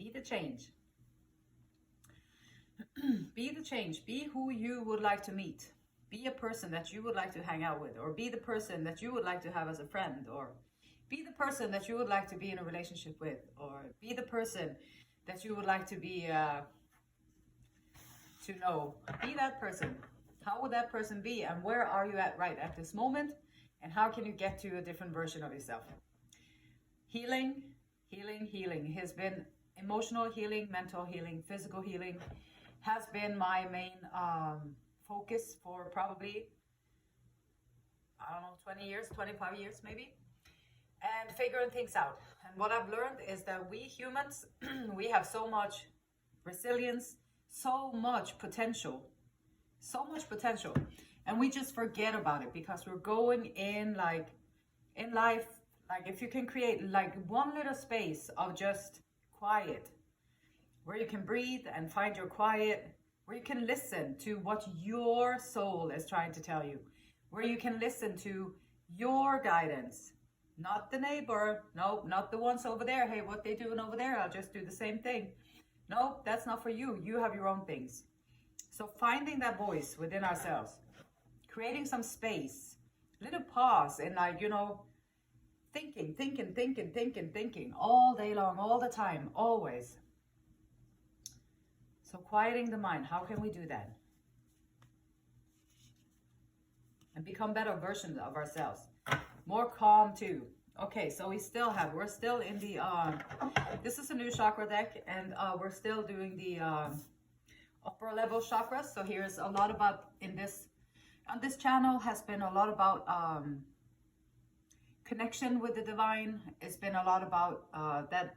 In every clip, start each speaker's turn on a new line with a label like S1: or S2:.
S1: Be the change. Be the change. Be who you would like to meet. Be a person that you would like to hang out with, or be the person that you would like to have as a friend, or be the person that you would like to be in a relationship with, or be the person that you would like to be, to know. Be that person. How would that person be, and where are you at right at this moment, and how can you get to a different version of yourself? Healing, healing, healing has been emotional healing, mental healing, physical healing has been my main focus for probably, I don't know, 20 years, 25 years maybe, and figuring things out. And what I've learned is that we humans, we have so much resilience, so much potential, and we just forget about it because we're going in like in life, like if you can create like one little space of just quiet, where you can breathe and find your quiet, where you can listen to what your soul is trying to tell you, where you can listen to your guidance, not the neighbor, no, not the ones over there, hey, what they doing over there, I'll just do the same thing. No, that's not for you. You have your own things. So finding that voice within ourselves, creating some space, little pause, and like, you know, thinking all day long, all the time, always. So quieting the mind, how can we do that? And become better versions of ourselves. More calm too. Okay, so we're still in the, this is a new chakra deck, and we're still doing the upper level chakras. So here's a lot about, on this channel has been a lot about connection with the divine. It's been a lot about that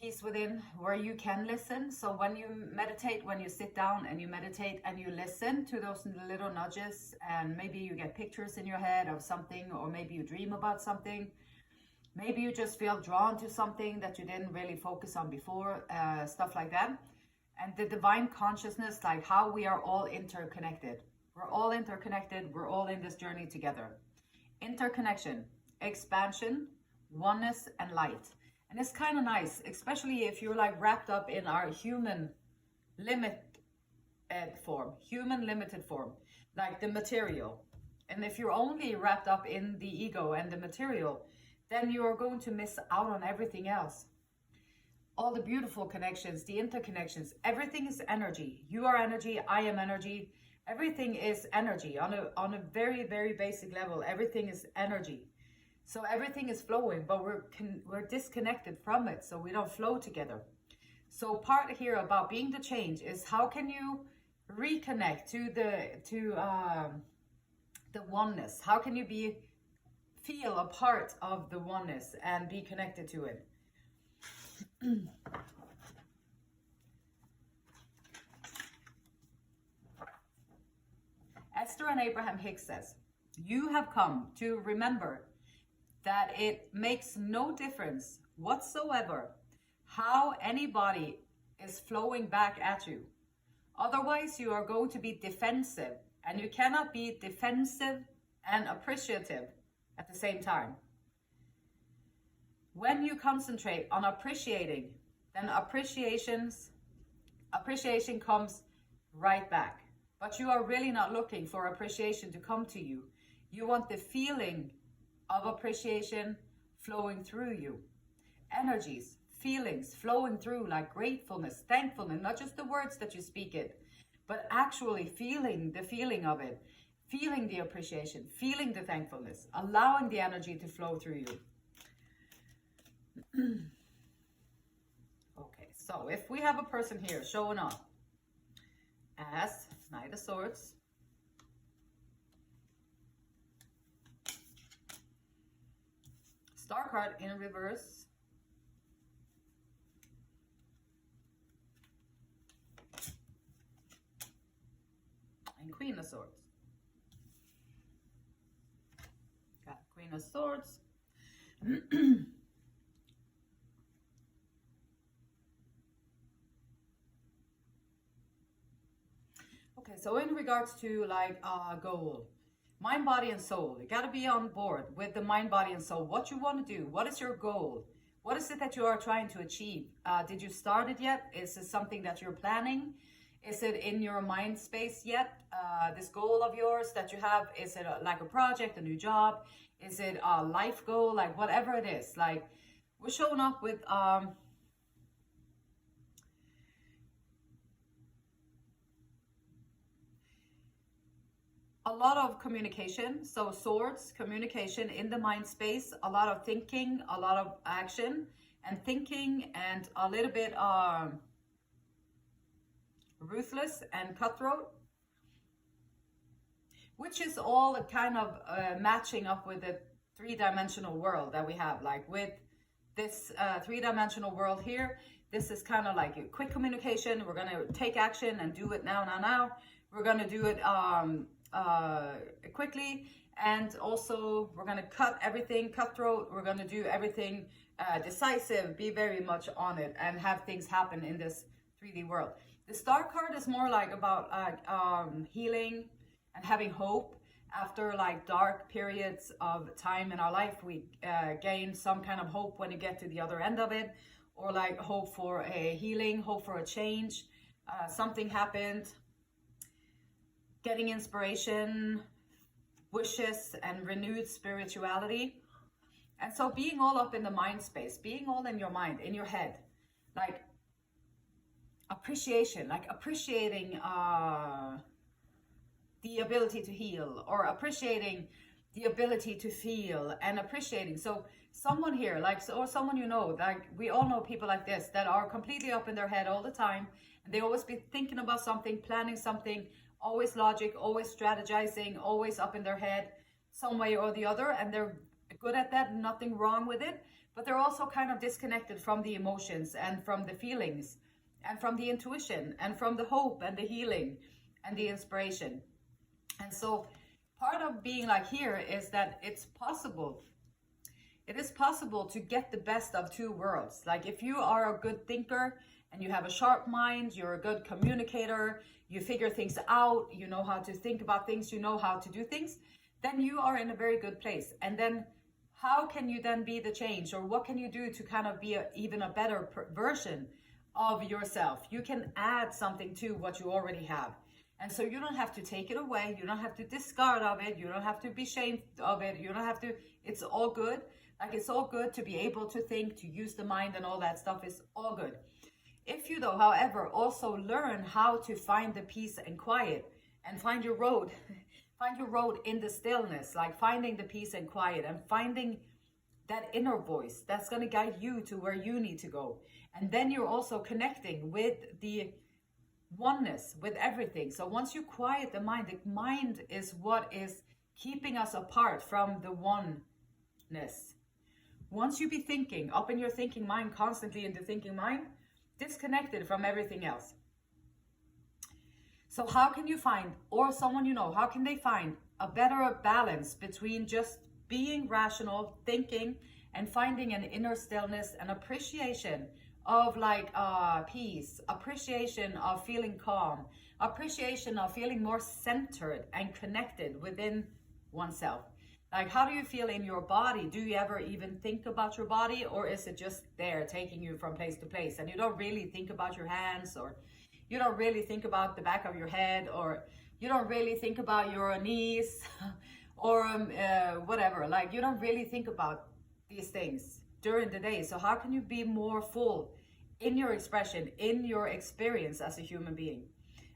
S1: peace within, where you can listen. So when you meditate, when you sit down and you meditate and you listen to those little nudges, and maybe you get pictures in your head of something, or maybe you dream about something, maybe you just feel drawn to something that you didn't really focus on before, stuff like that. And the divine consciousness, like how we are all interconnected. We're all interconnected. We're all in this journey together. Interconnection, expansion, oneness, and light. And it's kind of nice, especially if you're like wrapped up in our human limited form, like the material. And if you're only wrapped up in the ego and the material, then you are going to miss out on everything else. All the beautiful connections, the interconnections, everything is energy. You are energy, I am energy. Everything is energy on a very, very basic level. Everything is energy. So everything is flowing, but we're disconnected from it, so we don't flow together. So part here about being the change is how can you reconnect to the oneness? How can you feel a part of the oneness and be connected to it? Esther and Abraham Hicks says, you have come to remember that it makes no difference whatsoever how anybody is flowing back at you. Otherwise, you are going to be defensive, and you cannot be defensive and appreciative at the same time. When you concentrate on appreciating, then appreciation comes right back. But you are really not looking for appreciation to come to you. You want the feeling of appreciation flowing through you. Energies, feelings flowing through, like gratefulness, thankfulness, not just the words that you speak it, but actually feeling the feeling of it, feeling the appreciation, feeling the thankfulness, allowing the energy to flow through you. Okay, so if we have a person here showing up as Knight of Swords, Star card in reverse, and Queen of Swords. Got Queen of Swords. Okay, so in regards to like goal, mind, body, and soul, you got to be on board with the mind, body, and soul. What you want to do, what is your goal? What is it that you are trying to achieve? Did you start it yet? Is it something that you're planning? Is it in your mind space yet? This goal of yours that you have, is it like a project, a new job? Is it a life goal? Like whatever it is, like we're showing up with a lot of communication. So swords, communication in the mind space, a lot of thinking, a lot of action and thinking, and a little bit ruthless and cutthroat, which is all kind of matching up with the three-dimensional world that we have. Like with this three-dimensional world here, this is kind of like a quick communication. We're going to take action and do it now. We're going to do it quickly, and also we're going to cut everything cutthroat. We're going to do everything decisive, be very much on it, and have things happen in this 3D world. The Star card is more like about healing and having hope. After like dark periods of time in our life, we gain some kind of hope when you get to the other end of it, or like hope for a healing, hope for a change. Something happened, getting inspiration, wishes, and renewed spirituality. And so being all up in the mind space, being all in your mind, in your head, like appreciation, like appreciating the ability to heal, or appreciating the ability to feel, and appreciating. So someone here, like, or someone you know, like we all know people like this that are completely up in their head all the time, and they always be thinking about something, planning something, always logic, always strategizing, always up in their head some way or the other, and they're good at that, nothing wrong with it, but they're also kind of disconnected from the emotions and from the feelings and from the intuition and from the hope and the healing and the inspiration. And so part of being like here is that it's possible. It is possible to get the best of two worlds. Like if you are a good thinker and you have a sharp mind, you're a good communicator, you figure things out, you know how to think about things, you know how to do things, then you are in a very good place. And then how can you then be the change, or what can you do to kind of be even a better version of yourself? You can add something to what you already have. And so you don't have to take it away. You don't have to discard of it. You don't have to be ashamed of it. You don't have to, it's all good. Like it's all good to be able to think, to use the mind and all that stuff is all good. If you though, however, also learn how to find the peace and quiet and find your road, find your road in the stillness, like finding the peace and quiet and finding that inner voice that's going to guide you to where you need to go. And then you're also connecting with the oneness, with everything. So once you quiet the mind is what is keeping us apart from the oneness. Once you be thinking up in your thinking mind, constantly in the thinking mind, disconnected from everything else. So how can you find, or someone you know, how can they find a better balance between just being rational, thinking, and finding an inner stillness and appreciation of like peace, appreciation of feeling calm, appreciation of feeling more centered and connected within oneself? Like, how do you feel in your body? Do you ever even think about your body, or is it just there taking you from place to place and you don't really think about your hands, or you don't really think about the back of your head, or you don't really think about your knees or whatever? Like, you don't really think about these things during the day. So how can you be more full in your expression, in your experience as a human being,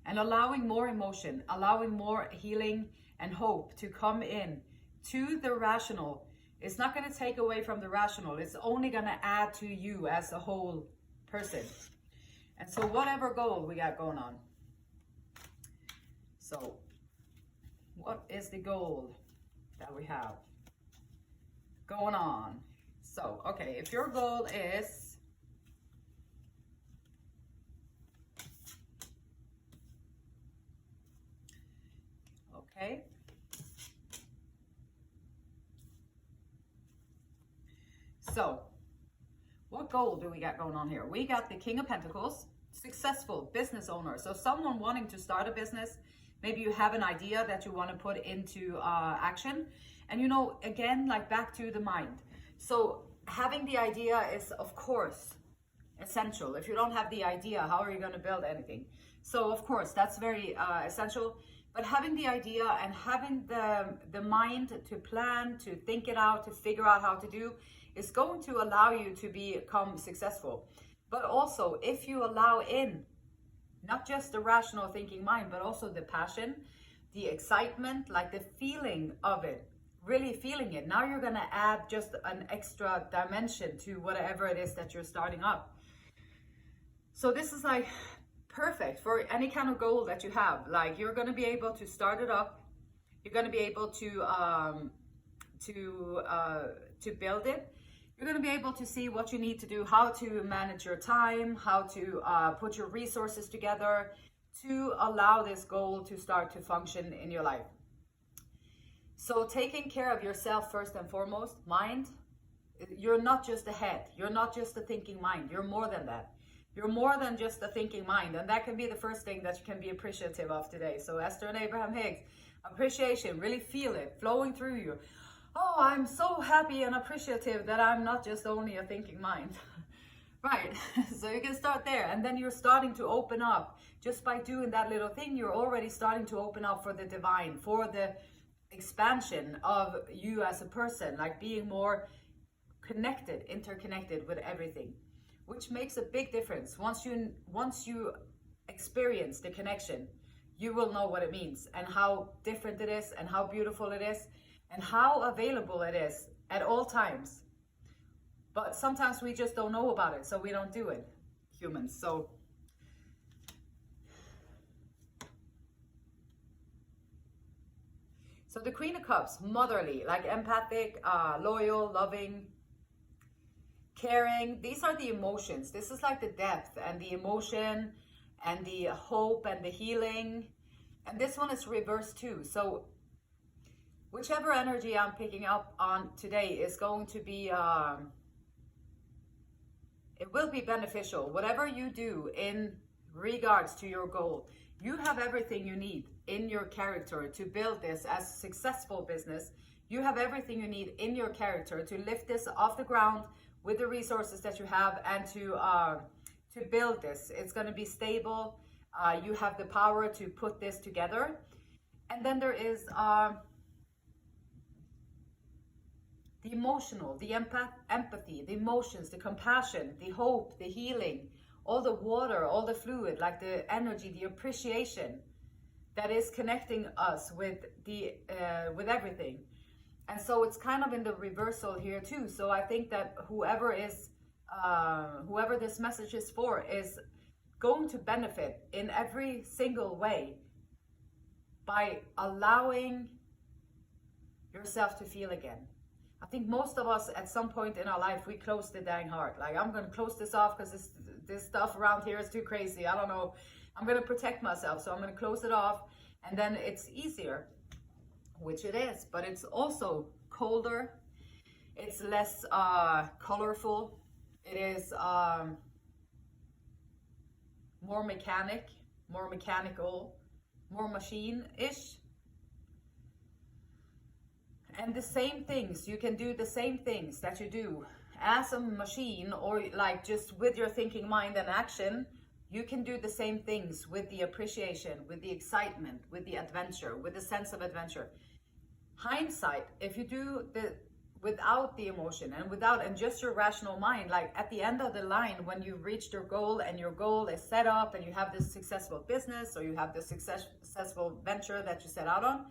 S1: and allowing more emotion, allowing more healing and hope to come in to the rational? It's not going to take away from the rational. It's only going to add to you as a whole person. And so whatever goal we got going on. So what is the goal that we have going on? So, okay, if your goal is okay. So, what goal do we got going on here? We got the King of Pentacles, successful business owner. So someone wanting to start a business, maybe you have an idea that you want to put into action. And you know, again, like back to the mind. So having the idea is, of course, essential. If you don't have the idea, how are you going to build anything? So of course that's very essential. But having the idea and having the mind to plan, to think it out, to figure out how to do, is going to allow you to become successful. But also, if you allow in not just the rational thinking mind, but also the passion, the excitement, like the feeling of it, really feeling it, now you're going to add just an extra dimension to whatever it is that you're starting up. So this is like perfect for any kind of goal that you have. Like, you're going to be able to start it up. You're going to be able to build it. You're going to be able to see what you need to do, how to manage your time, how to put your resources together to allow this goal to start to function in your life. So taking care of yourself first and foremost, mind. You're not just a head. You're not just a thinking mind. You're more than that. You're more than just a thinking mind. And that can be the first thing that you can be appreciative of today. So Esther and Abraham Hicks, appreciation, really feel it flowing through you. Oh, I'm so happy and appreciative that I'm not just only a thinking mind. Right, so you can start there, and then you're starting to open up. Just by doing that little thing, you're already starting to open up for the divine, for the expansion of you as a person, like being more connected, interconnected with everything, which makes a big difference. Once you experience the connection, you will know what it means and how different it is and how beautiful it is and how available it is at all times. But sometimes we just don't know about it, so we don't do it, humans. So the Queen of Cups, motherly, like empathic, loyal, loving, caring. These are the emotions. This is like the depth and the emotion and the hope and the healing. And this one is reversed too. So whichever energy I'm picking up on today is going to be, it will be beneficial. Whatever you do in regards to your goal, you have everything you need in your character to build this as a successful business. You have everything you need in your character to lift this off the ground with the resources that you have and to build this. It's going to be stable. You have the power to put this together. And then there is the emotional, the empathy, the emotions, the compassion, the hope, the healing, all the water, all the fluid, like the energy, the appreciation that is connecting us with with everything. And so it's kind of in the reversal here too. So I think that whoever this message is for is going to benefit in every single way by allowing yourself to feel again. I think most of us at some point in our life, we close the dang heart. Like, I'm going to close this off because this stuff around here is too crazy. I don't know. I'm going to protect myself. So I'm going to close it off. And then it's easier, which it is. But it's also colder. It's less colorful. It is more mechanical, more machine-ish. And the same things, you can do the same things that you do as a machine, or like just with your thinking mind and action. You can do the same things with the appreciation, with the excitement, with the adventure, with the sense of adventure. Hindsight, if you do without the emotion and just your rational mind, like at the end of the line, when you've reached your goal and your goal is set up and you have this successful business or you have this successful venture that you set out on,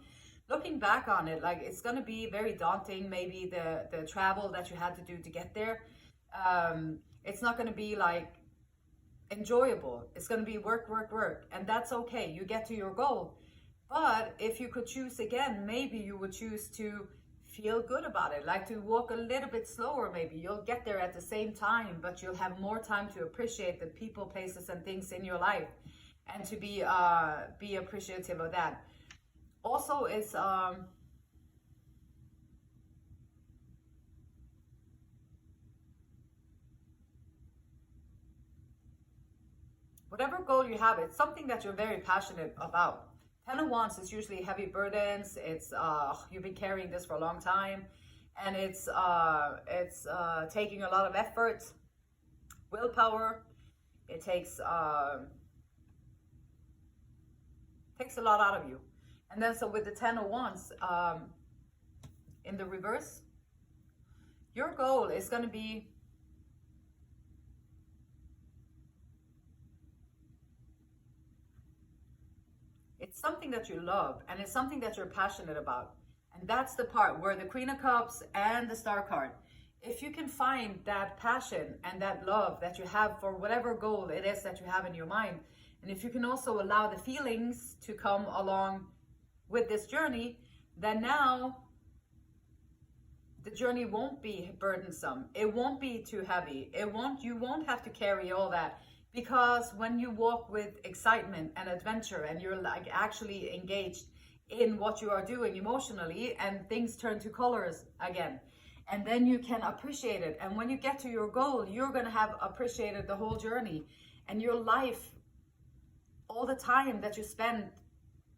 S1: looking back on it, like, it's going to be very daunting. Maybe the travel that you had to do to get there, it's not going to be like enjoyable. It's going to be work, and that's okay. You get to your goal. But if you could choose again, maybe you would choose to feel good about it, like to walk a little bit slower. Maybe you'll get there at the same time, but you'll have more time to appreciate the people, places, and things in your life, and to be appreciative of that. Also, it's whatever goal you have, it's something that you're very passionate about. 10 of Wands is usually heavy burdens. It's you've been carrying this for a long time, and it's taking a lot of effort, willpower. It takes a lot out of you. And then so with the 10 of Wands in the reverse, your goal is going to be it's something that you love and it's something that you're passionate about. And that's the part where the Queen of Cups and the Star card, if you can find that passion and that love that you have for whatever goal it is that you have in your mind, and if you can also allow the feelings to come along with this journey, then now the journey won't be burdensome. It won't be too heavy. You won't have to carry all that, because when you walk with excitement and adventure and you're like actually engaged in what you are doing emotionally, and things turn to colors again, and then you can appreciate it. And when you get to your goal, you're going to have appreciated the whole journey, and your life, all the time that you spend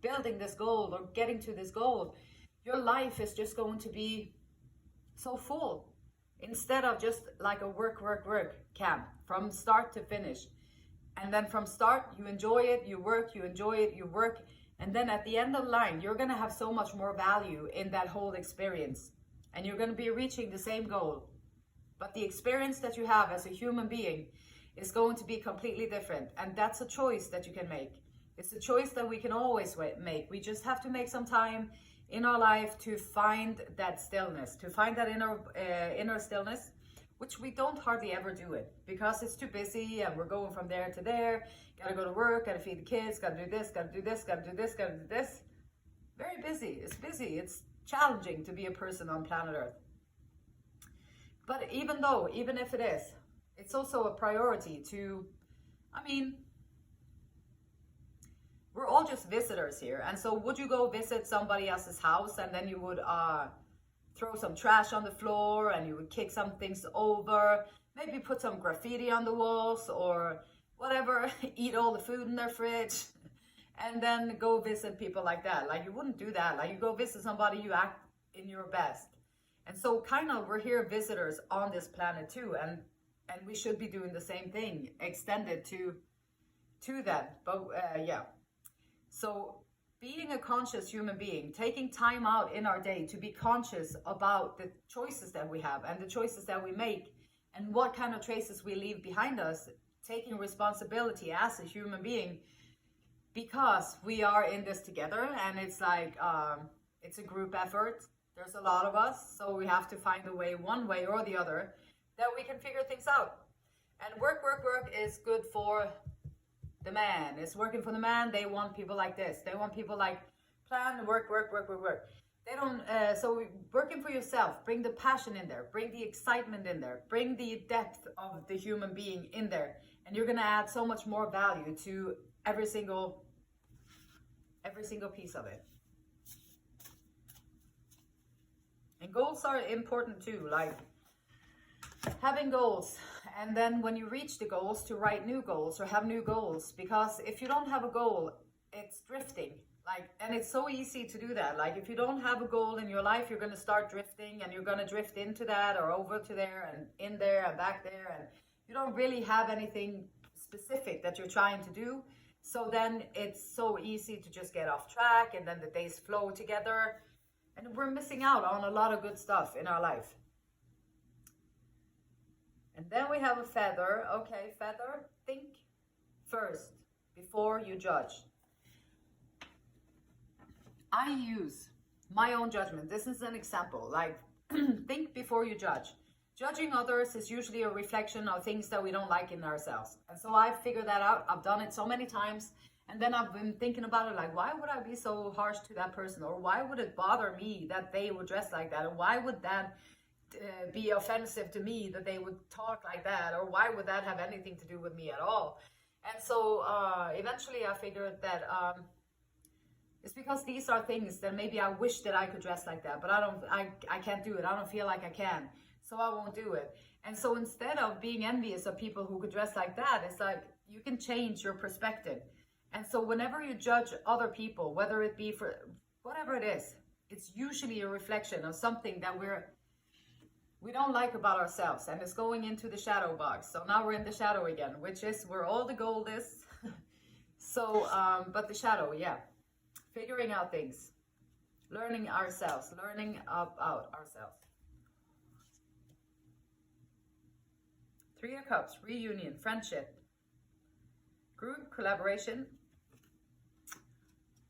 S1: building this goal or getting to this goal, your life is just going to be so full, instead of just like a work camp from start to finish. And then from start, you enjoy it, you work, you enjoy it, you work. And then at the end of the line, you're going to have so much more value in that whole experience. And you're going to be reaching the same goal. But the experience that you have as a human being is going to be completely different. And that's a choice that you can make. It's a choice that we can always make. We just have to make some time in our life to find that stillness, to find that inner stillness, which we don't hardly ever do it, because it's too busy and we're going from there to there. Gotta go to work, gotta feed the kids, gotta do this, gotta do this, gotta do this, gotta do this. Very busy. It's busy. It's challenging to be a person on planet Earth. But even if it is, it's also a priority to, we're all just visitors here. And so would you go visit somebody else's house and then you would throw some trash on the floor and you would kick some things over, maybe put some graffiti on the walls or whatever, eat all the food in their fridge, and then go visit people like that? Like, you wouldn't do that. Like, you go visit somebody, you act in your best. And so kind of we're here visitors on this planet too, and we should be doing the same thing, extended to that. But yeah. So being a conscious human being, taking time out in our day to be conscious about the choices that we have and the choices that we make and what kind of traces we leave behind us, taking responsibility as a human being, because we are in this together, and it's like, it's a group effort. There's a lot of us, so we have to find a way, one way or the other, that we can figure things out. And work is good for the man. It's working for the man. They want people like this. They want people like plan, work. They don't, so working for yourself, bring the passion in there, bring the excitement in there, bring the depth of the human being in there. And you're going to add so much more value to every single piece of it. And goals are important too, like having goals. And then when you reach the goals, to write new goals or have new goals. Because if you don't have a goal, it's drifting. Like, and it's so easy to do that. Like, if you don't have a goal in your life, you're going to start drifting, and you're going to drift into that or over to there and in there and back there. And you don't really have anything specific that you're trying to do. So then it's so easy to just get off track, and then the days flow together. And we're missing out on a lot of good stuff in our life. And then we have a feather. Okay, feather, think first before you judge. I use my own judgment. This is an example. Like, think before you judge. Judging others is usually a reflection of things that we don't like in ourselves. And so I've figured that out. I've done it so many times. And then I've been thinking about it, like, why would I be so harsh to that person? Or why would it bother me that they would dress like that? And why would that be offensive to me that they would talk like that? Or why would that have anything to do with me at all? And so eventually I figured that it's because these are things that maybe I wish that I could dress like that, but I can't do it. I don't feel like I can, so I won't do it. And so instead of being envious of people who could dress like that, it's like you can change your perspective. And so whenever you judge other people, whether it be for whatever it is, it's usually a reflection of something that we're we don't like about ourselves, and it's going into the shadow box. So now we're in the shadow again, which is where all the gold is. So, but the shadow, yeah, figuring out things, learning ourselves, learning about ourselves. Three of Cups, reunion, friendship, group collaboration,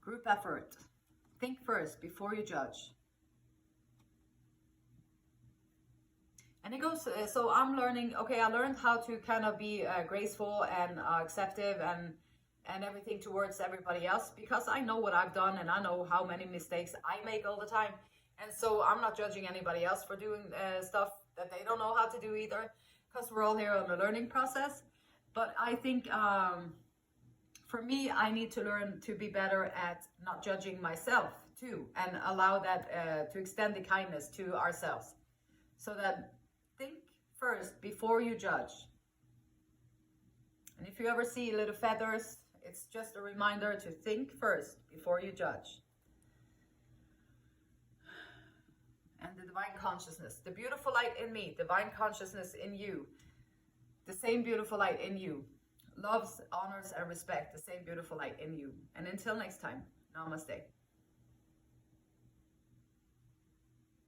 S1: group effort. Think first before you judge. And it goes, so I'm learning, okay, I learned how to kind of be graceful and acceptive and everything towards everybody else, because I know what I've done and I know how many mistakes I make all the time. And so I'm not judging anybody else for doing stuff that they don't know how to do either, because we're all here on the learning process. But I think for me, I need to learn to be better at not judging myself too, and allow that to extend the kindness to ourselves. So that think first before you judge. And if you ever see little feathers, it's just a reminder to think first before you judge. And the divine consciousness, the beautiful light in me, divine consciousness in you, the same beautiful light in you, loves, honors, and respect the same beautiful light in you. And until next time, namaste.